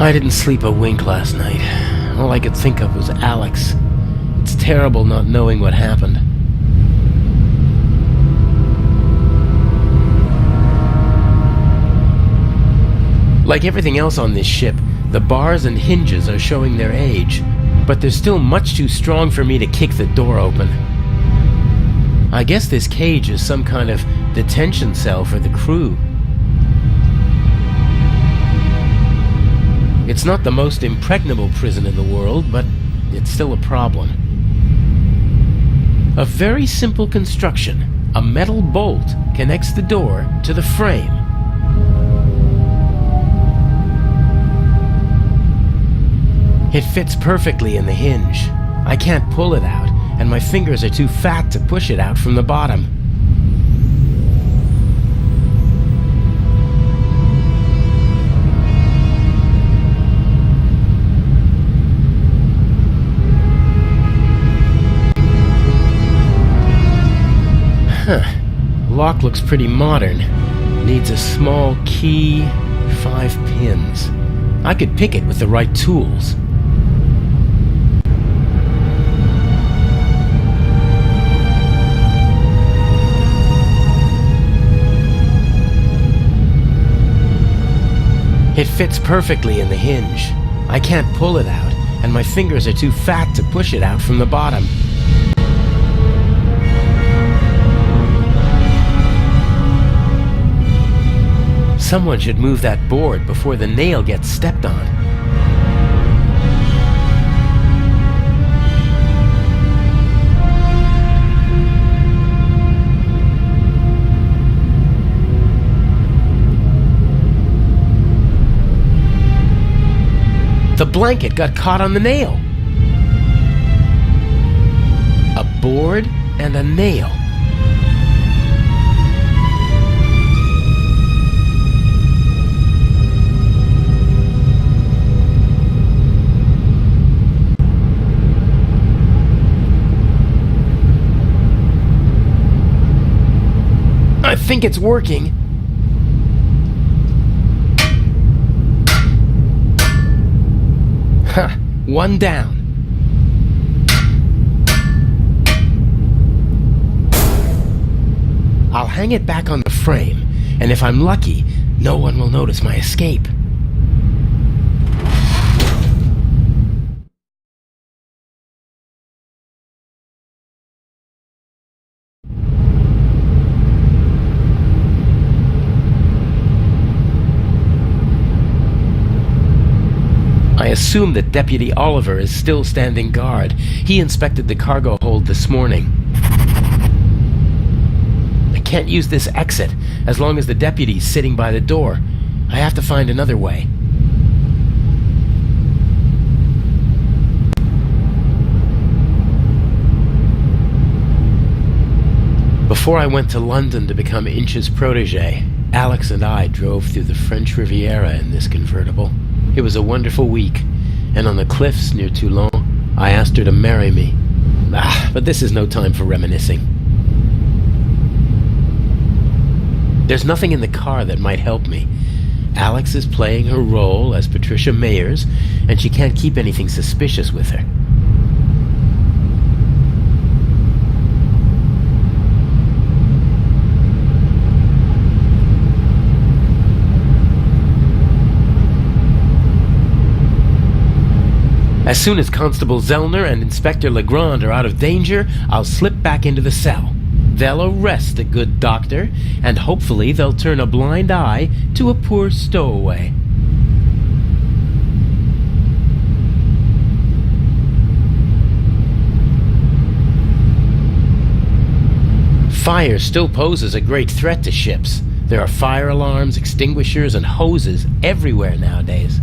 I didn't sleep a wink last night. All I could think of was Alex. It's terrible not knowing what happened. Like everything else on this ship, the bars and hinges are showing their age, but they're still much too strong for me to kick the door open. I guess this cage is some kind of detention cell for the crew. It's not the most impregnable prison in the world, but it's still a problem. A very simple construction. A metal bolt connects the door to the frame. It fits perfectly in the hinge. I can't pull it out, and my fingers are too fat to push it out from the bottom. Lock looks pretty modern. Needs a small key, 5 pins. I could pick it with the right tools. It fits perfectly in the hinge. I can't pull it out, and my fingers are too fat to push it out from the bottom. Someone should move that board before the nail gets stepped on. The blanket got caught on the nail. A board and a nail. I think it's working. Ha! One down. I'll hang it back on the frame, and if I'm lucky, no one will notice my escape. I assume that Deputy Oliver is still standing guard. He inspected the cargo hold this morning. I can't use this exit as long as the deputy's sitting by the door. I have to find another way. Before I went to London to become Inch's protege, Alex and I drove through the French Riviera in this convertible. It was a wonderful week, and on the cliffs near Toulon, I asked her to marry me. But this is no time for reminiscing. There's nothing in the car that might help me. Alex is playing her role as Patricia Mayers, and she can't keep anything suspicious with her. As soon as Constable Zellner and Inspector Legrand are out of danger, I'll slip back into the cell. They'll arrest a good doctor, and hopefully they'll turn a blind eye to a poor stowaway. Fire still poses a great threat to ships. There are fire alarms, extinguishers, and hoses everywhere nowadays.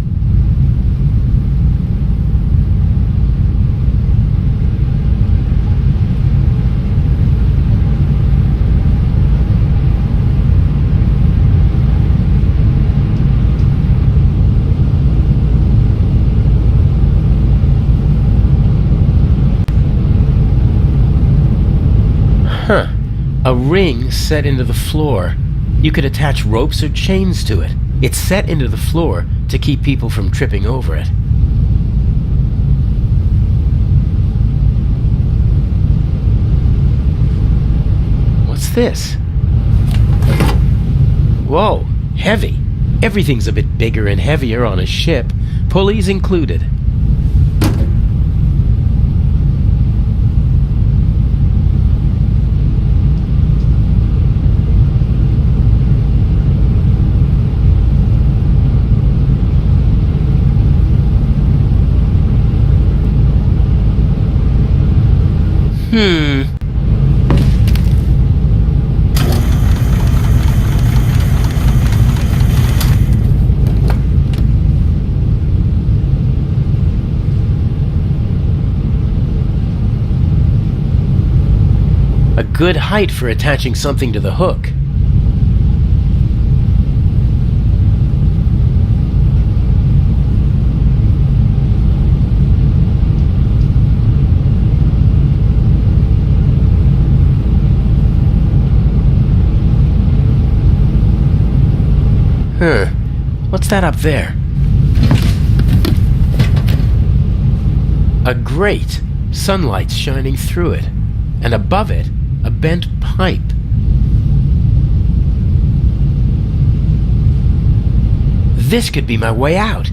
A ring set into the floor. You could attach ropes or chains to it. It's set into the floor to keep people from tripping over it. What's this? Whoa, heavy. Everything's a bit bigger and heavier on a ship, pulleys included. A good height for attaching something to the hook. What's that up there? A grate. Sunlight's shining through it. And above it, a bent pipe. This could be my way out.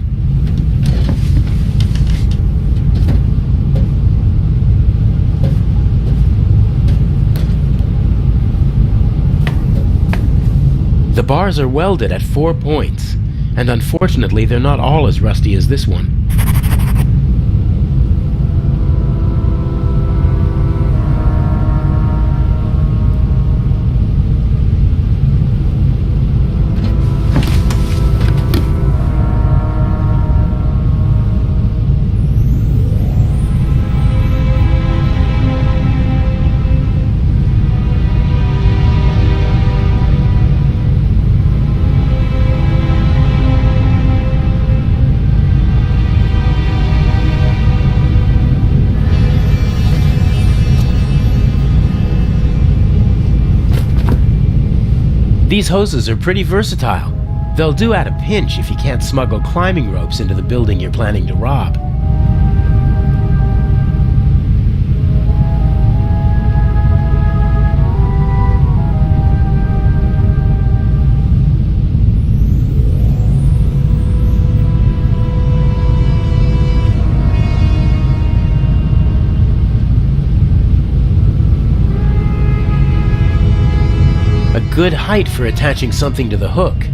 The bars are welded at 4 points, and unfortunately they're not all as rusty as this one. These hoses are pretty versatile. They'll do at a pinch if you can't smuggle climbing ropes into the building you're planning to rob. A good height for attaching something to the hook.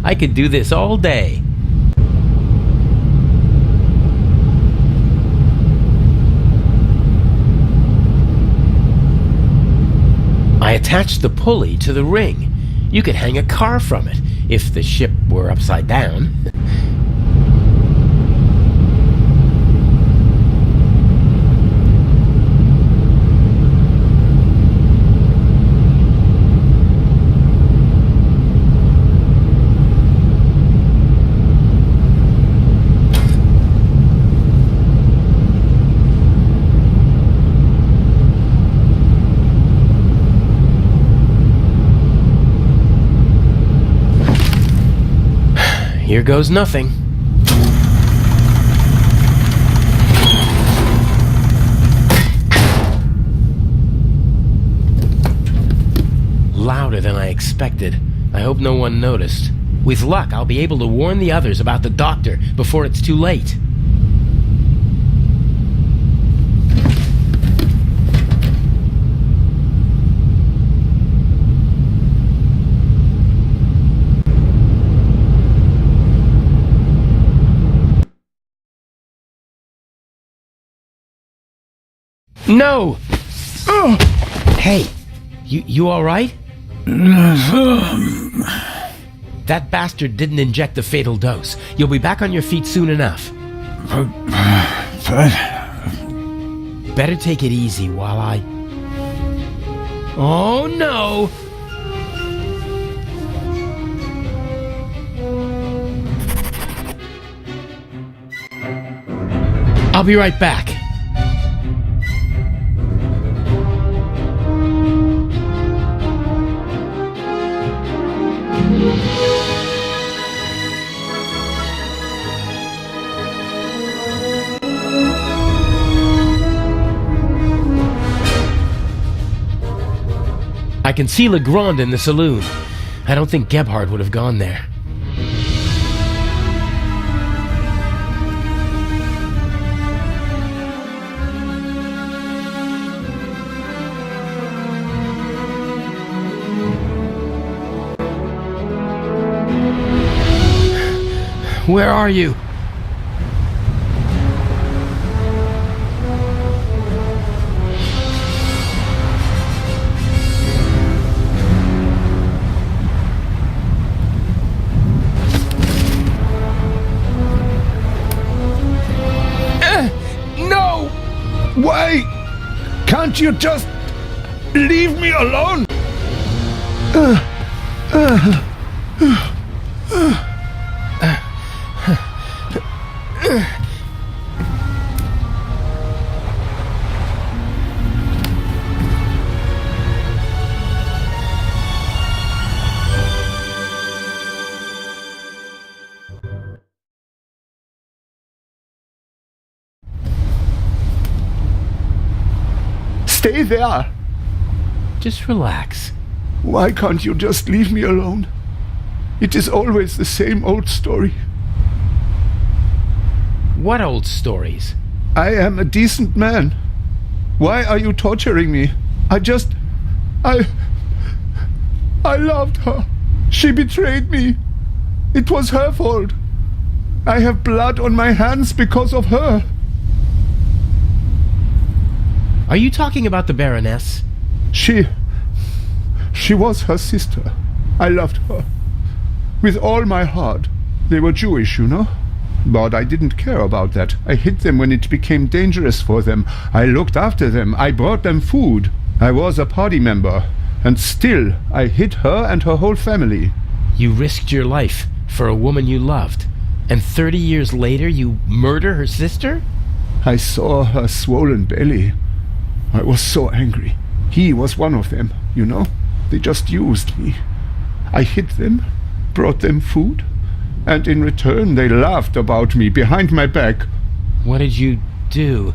I could do this all day. I attached the pulley to the ring. You could hang a car from it, if the ship were upside down. here goes nothing. Louder than I expected. I hope no one noticed. With luck, I'll be able to warn the others about the doctor before it's too late. No! Hey, you all right? That bastard didn't inject the fatal dose. You'll be back on your feet soon enough. Better take it easy while I... Oh, no! I'll be right back. I can see Legrand in the saloon. I don't think Gebhard would have gone there. Where are you? No! Why can't you just leave me alone? Stay there. Just relax. Why can't you just leave me alone? It is always the same old story. What old stories? I am a decent man. Why are you torturing me? I loved her. She betrayed me. It was her fault. I have blood on my hands because of her. Are you talking about the Baroness? She was her sister. I loved her. With all my heart. They were Jewish, you know? But I didn't care about that. I hid them when it became dangerous for them. I looked after them. I brought them food. I was a party member. And still, I hid her and her whole family. You risked your life for a woman you loved. And 30 years later, you murder her sister? I saw her swollen belly. I was so angry. He was one of them, you know? They just used me. I hid them, brought them food, and in return they laughed about me behind my back. What did you do?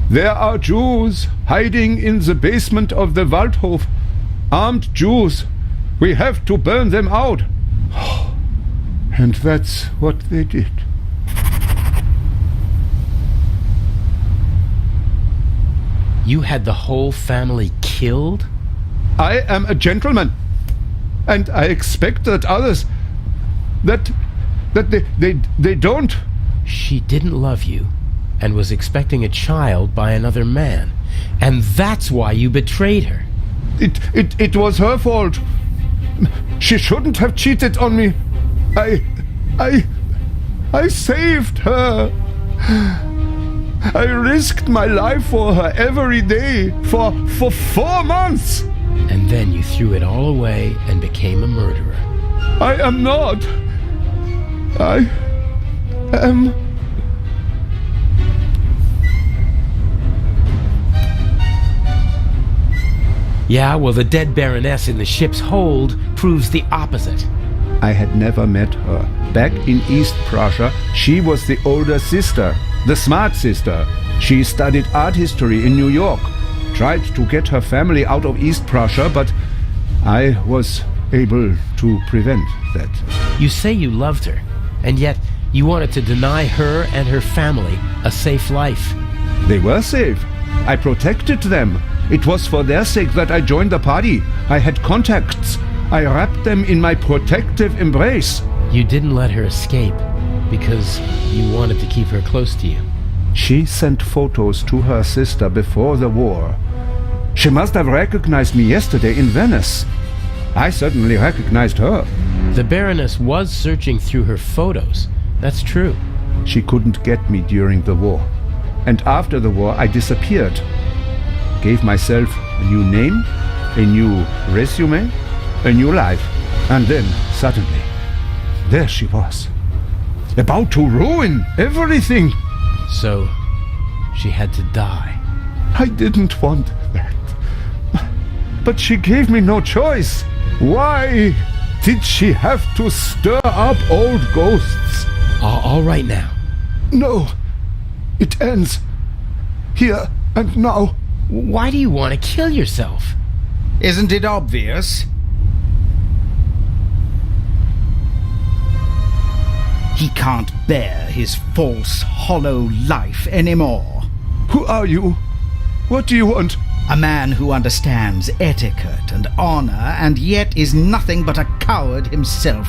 There are Jews hiding in the basement of the Waldhof. Armed Jews. We have to burn them out. And that's what they did. You had the whole family killed? I am a gentleman. And I expect that others... that they don't... She didn't love you and was expecting a child by another man. And that's why you betrayed her. It was her fault. She shouldn't have cheated on me. I saved her. I risked my life for her every day for 4 months. And then you threw it all away and became a murderer. I am not. I am... Yeah, well, the dead Baroness in the ship's hold proves the opposite. I had never met her. Back in East Prussia, she was the older sister, the smart sister. She studied art history in New York, tried to get her family out of East Prussia, but I was able to prevent that. You say you loved her, and yet you wanted to deny her and her family a safe life. They were safe. I protected them. It was for their sake that I joined the party. I had contacts. I wrapped them in my protective embrace. You didn't let her escape because you wanted to keep her close to you. She sent photos to her sister before the war. She must have recognized me yesterday in Venice. I certainly recognized her. The Baroness was searching through her photos. That's true. She couldn't get me during the war. And after the war, I disappeared. Gave myself a new name, a new resume, a new life. And then, suddenly, there she was. About to ruin everything. So, she had to die. I didn't want that. But she gave me no choice. Why did she have to stir up old ghosts? All right now. No. It ends. Here and now. Why do you want to kill yourself? Isn't it obvious? He can't bear his false, hollow life anymore. Who are you? What do you want? A man who understands etiquette and honor and yet is nothing but a coward himself.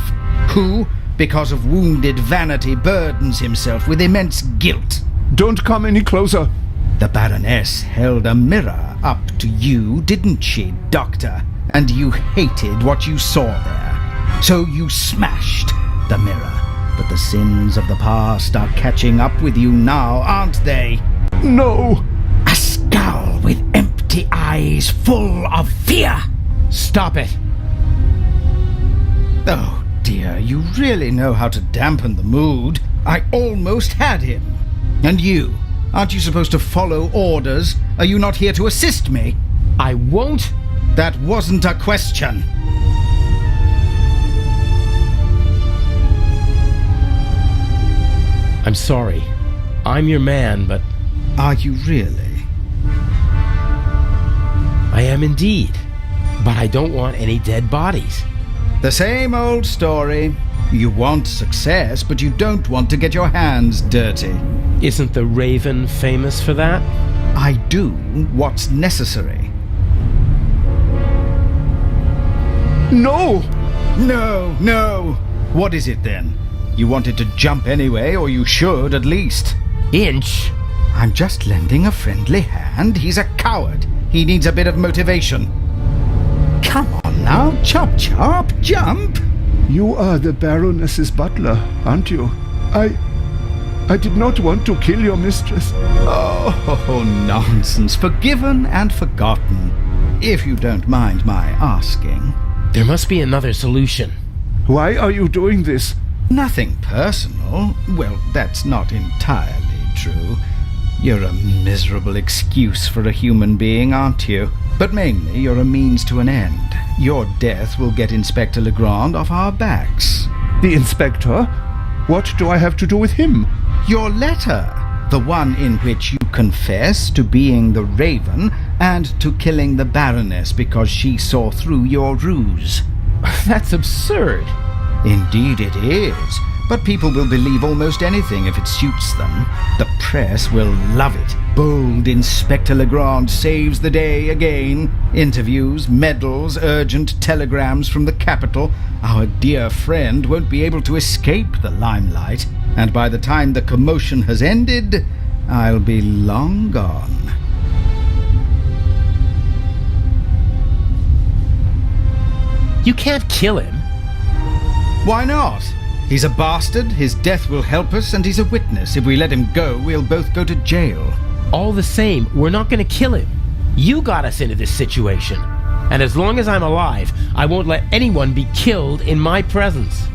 Who, because of wounded vanity, burdens himself with immense guilt. Don't come any closer. The Baroness held a mirror up to you, didn't she, Doctor? And you hated what you saw there. So you smashed the mirror. But the sins of the past are catching up with you now, aren't they? No. A scowl with empty eyes full of fear. Stop it. Oh dear, you really know how to dampen the mood. I almost had him. And you? Aren't you supposed to follow orders? Are you not here to assist me? I won't. That wasn't a question. I'm sorry. I'm your man, but Are you really? I am indeed. But I don't want any dead bodies. The same old story. You want success, but you don't want to get your hands dirty. Isn't the Raven famous for that? I do what's necessary. No. No. What is it then? You wanted to jump anyway, or you should at least. Inch? I'm just lending a friendly hand. He's a coward. He needs a bit of motivation. Come on now, chop, jump. You are the Baroness's butler, aren't you? I did not want to kill your mistress. Oh, nonsense. Forgiven and forgotten. If you don't mind my asking. There must be another solution. Why are you doing this? Nothing personal. Well, that's not entirely true. You're a miserable excuse for a human being, aren't you? But mainly you're a means to an end. Your death will get Inspector Legrand off our backs. The inspector? What do I have to do with him? Your letter. The one in which you confess to being the Raven and to killing the Baroness because she saw through your ruse. That's absurd. Indeed it is. But people will believe almost anything if it suits them. The press will love it. Bold Inspector Legrand saves the day again. Interviews, medals, urgent telegrams from the capital. Our dear friend won't be able to escape the limelight. And by the time the commotion has ended, I'll be long gone. You can't kill him. Why not? He's a bastard, his death will help us, and he's a witness. If we let him go, we'll both go to jail. All the same, we're not going to kill him. You got us into this situation. And as long as I'm alive, I won't let anyone be killed in my presence.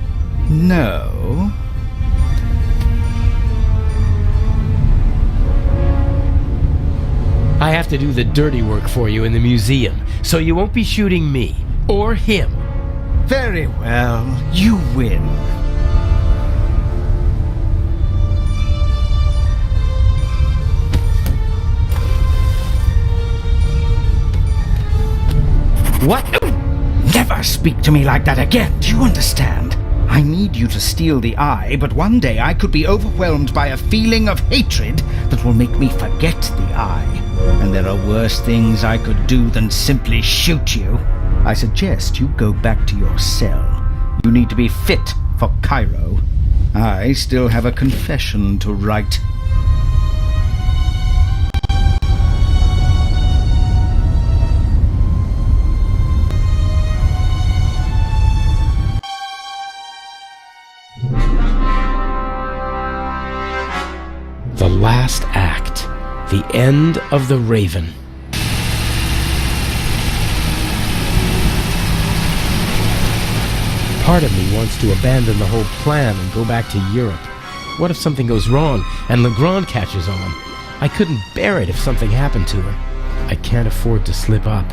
No. I have to do the dirty work for you in the museum, so you won't be shooting me or him. Very well, you win. What? Never speak to me like that again, do you understand? I need you to steal the eye, but one day I could be overwhelmed by a feeling of hatred that will make me forget the eye. And there are worse things I could do than simply shoot you. I suggest you go back to your cell. You need to be fit for Cairo. I still have a confession to write. The last act. The end of the Raven. Part of me wants to abandon the whole plan and go back to Europe. What if something goes wrong and Legrand catches on? I couldn't bear it if something happened to her. I can't afford to slip up.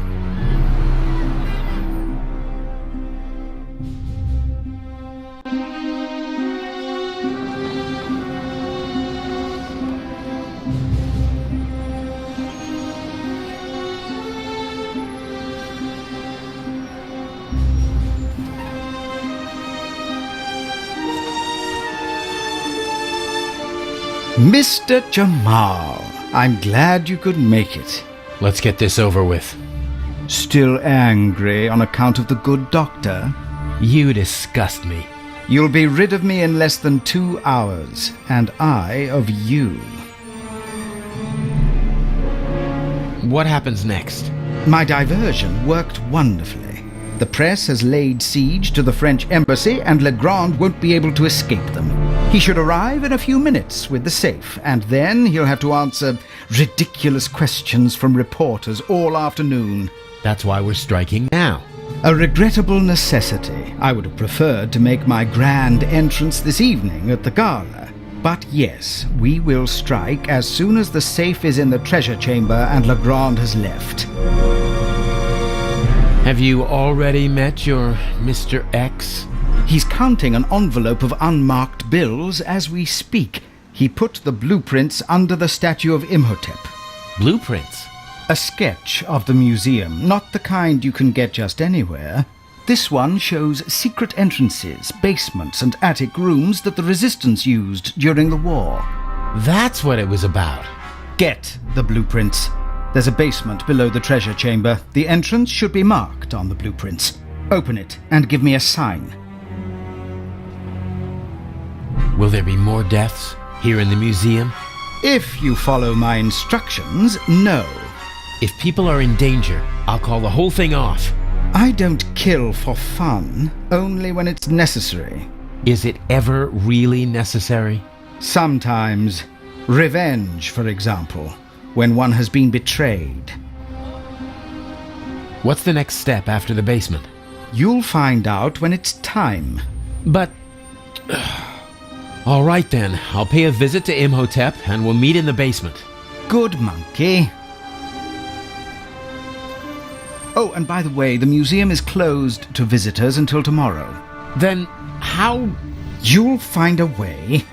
Mr. Jamal, I'm glad you could make it. Let's get this over with. Still angry on account of the good doctor? You disgust me. You'll be rid of me in less than 2 hours, and I of you. What happens next? My diversion worked wonderfully. The press has laid siege to the French embassy, and Legrand won't be able to escape them. He should arrive in a few minutes with the safe, and then he'll have to answer ridiculous questions from reporters all afternoon. That's why we're striking now. A regrettable necessity. I would have preferred to make my grand entrance this evening at the gala. But yes, we will strike as soon as the safe is in the treasure chamber and Legrand has left. Have you already met your Mr. X? He's counting an envelope of unmarked bills as we speak. He put the blueprints under the statue of Imhotep. Blueprints? A sketch of the museum, not the kind you can get just anywhere. This one shows secret entrances, basements, and attic rooms that the resistance used during the war. That's what it was about. Get the blueprints. There's a basement below the treasure chamber. The entrance should be marked on the blueprints. Open it and give me a sign. Will there be more deaths here in the museum? If you follow my instructions, no. If people are in danger, I'll call the whole thing off. I don't kill for fun, only when it's necessary. Is it ever really necessary? Sometimes. Revenge, for example, when one has been betrayed. What's the next step after the basement? You'll find out when it's time. But... all right then, I'll pay a visit to Imhotep and we'll meet in the basement. Good monkey. Oh, and by the way, the museum is closed to visitors until tomorrow. Then how... You'll find a way.